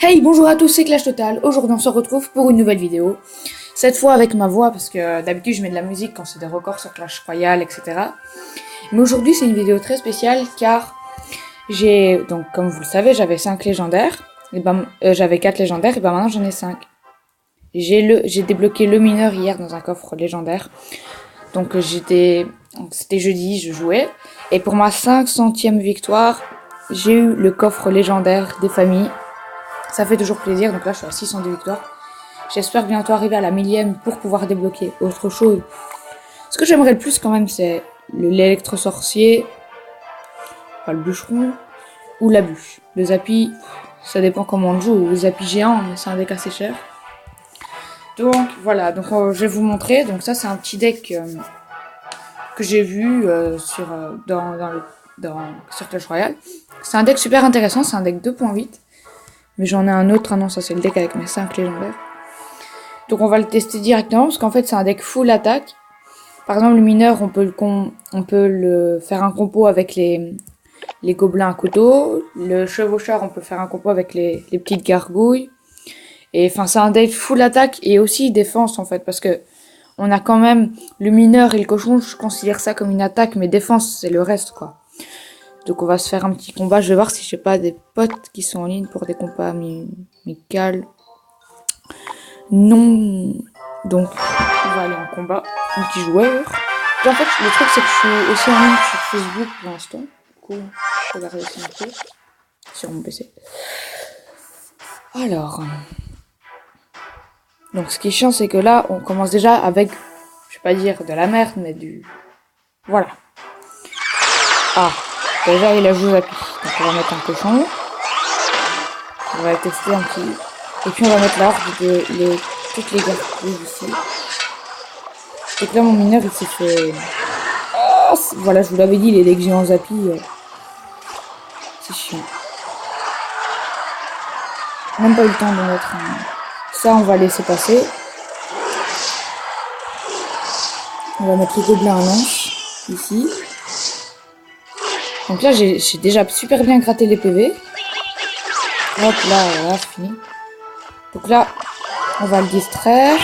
Hey, bonjour à tous, c'est Clash Total. Aujourd'hui, on se retrouve pour une nouvelle vidéo. Cette fois avec ma voix, parce que d'habitude, je mets de la musique quand c'est des records sur Clash Royale, etc. Mais aujourd'hui, c'est une vidéo très spéciale car donc comme vous le savez, j'avais 5 légendaires. J'avais 4 légendaires et maintenant j'en ai 5. J'ai débloqué le mineur hier dans un coffre légendaire. Donc c'était jeudi, je jouais. Et pour ma 500e victoire, j'ai eu le coffre légendaire des familles. Ça fait toujours plaisir, donc là je suis à 602 victoires. J'espère bientôt arriver à la 1000e pour pouvoir débloquer autre chose. Ce que j'aimerais le plus quand même, c'est l'électro-sorcier, pas le bûcheron, ou la bûche. Le zappy, ça dépend comment on le joue. Le zappy géant, mais c'est un deck assez cher. Donc voilà, donc je vais vous montrer. Donc ça c'est un petit deck que j'ai vu sur Clash Royale. C'est un deck super intéressant, c'est un deck 2.8. Mais j'en ai un autre, non, ça c'est le deck avec mes 5 légendaires. Donc on va le tester directement, parce qu'en fait c'est un deck full attaque. Par exemple le mineur, on peut le faire un compo avec les gobelins à couteau. Le chevaucheur, on peut faire un compo avec les petites gargouilles. Et enfin c'est un deck full attaque et aussi défense en fait, parce que on a quand même le mineur et le cochon, je considère ça comme une attaque, mais défense c'est le reste quoi. Donc on va se faire un petit combat. Je vais voir si j'ai pas des potes qui sont en ligne pour des combats amicales. Non. Donc on va aller en combat. Un petit joueur. Et en fait le truc c'est que je suis aussi en ligne sur Facebook pour l'instant. Du coup je vais regarder ça un peu sur mon PC. Alors. Donc ce qui est chiant c'est que là on commence déjà avec, je vais pas dire de la merde, mais du... Voilà. Ah. Déjà il a joué à pied. Donc on va mettre un cochon. On va tester un petit. Et puis on va mettre l'arbre de toutes les gargouilles ici. Et que là mon mineur il s'est fait... Oh, voilà, je vous l'avais dit, les légions zappy. C'est chiant. Même pas eu le temps de mettre un... Ça on va laisser passer. On va mettre les gobelins à lance ici. Donc là j'ai déjà super bien gratté les PV. Hop là, voilà, fini. Donc là, on va le distraire.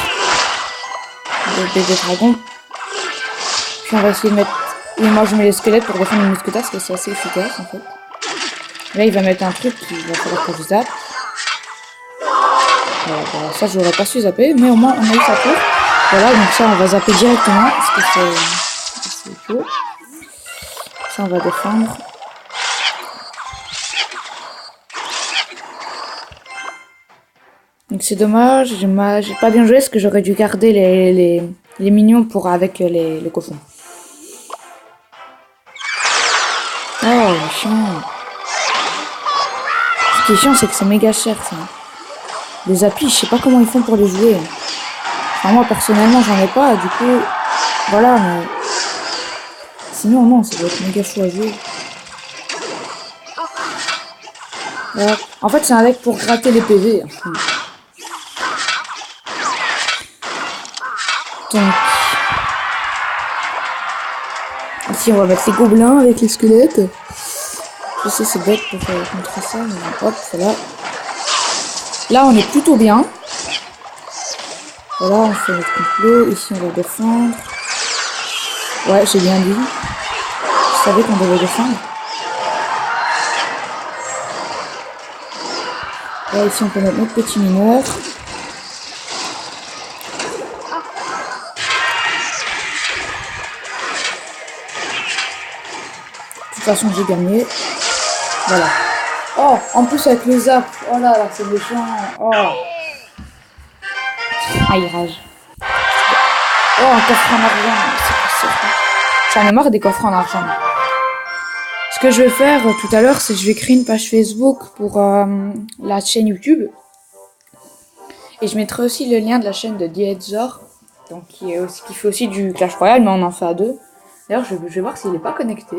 Le bébé dragon. Puis on va essayer de mettre... Et moi je mets les squelettes pour défendre les mousquetaires parce que c'est assez efficace en fait. Là il va mettre un truc qu'il va falloir que je zappe. Voilà, ça je n'aurais pas su zapper, mais au moins on a eu sa tour. Voilà, donc ça on va zapper directement parce que c'est chaud. Ça on va défendre. Donc c'est dommage, j'ai pas bien joué parce que j'aurais dû garder les minions pour avec le cochon. Oh, il est chiant. Ce qui est chiant, c'est que c'est méga cher, ça. Les applis, je sais pas comment ils font pour les jouer. Enfin, moi, personnellement, j'en ai pas, du coup... Voilà, mais... Sinon, non, ça doit être méga chaud à jouer. En fait, c'est un deck pour gratter les PV. Donc... Ici, on va mettre les gobelins avec les squelettes. Je sais, c'est bête pour montrer ça, mais hop, voilà. Là, on est plutôt bien. Voilà, on fait notre complot. Ici, on va défendre. Ouais, j'ai bien dit. Je savais qu'on devait défendre. Là, ici, on peut mettre notre petit mineur. De toute façon, j'ai gagné. Voilà. Oh, en plus avec le zap. Oh là là, c'est méchant. Oh. Ah, il rage. Oh, un coffre en argent. J'en ai marre des coffres en argent. Ce que je vais faire tout à l'heure, c'est que je vais créer une page Facebook pour la chaîne YouTube. Et je mettrai aussi le lien de la chaîne de Diedzor. Donc qui fait aussi du Clash Royale, mais on en fait à deux. D'ailleurs, je vais voir s'il n'est pas connecté.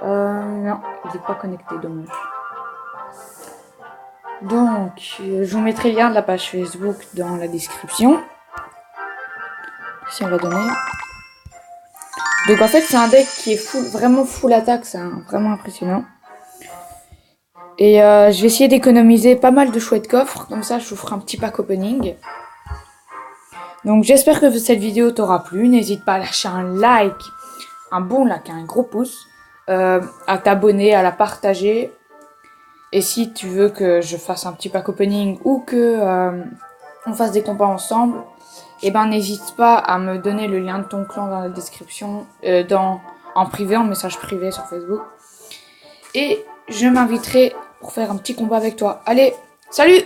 Non, il n'est pas connecté, dommage. Donc, je vous mettrai le lien de la page Facebook dans la description. Si on va donner. Donc en fait, c'est un deck qui est vraiment full attaque, c'est vraiment impressionnant. Et je vais essayer d'économiser pas mal de chouettes coffres. Comme ça, je vous ferai un petit pack opening. Donc j'espère que cette vidéo t'aura plu. N'hésite pas à lâcher un like, un bon like, un gros pouce. À t'abonner, à la partager. Et si tu veux que je fasse un petit pack opening ou que on fasse des combats ensemble, et ben n'hésite pas à me donner le lien de ton clan dans la description, en privé, en message privé sur Facebook. Et je m'inviterai pour faire un petit combat avec toi. Allez, salut!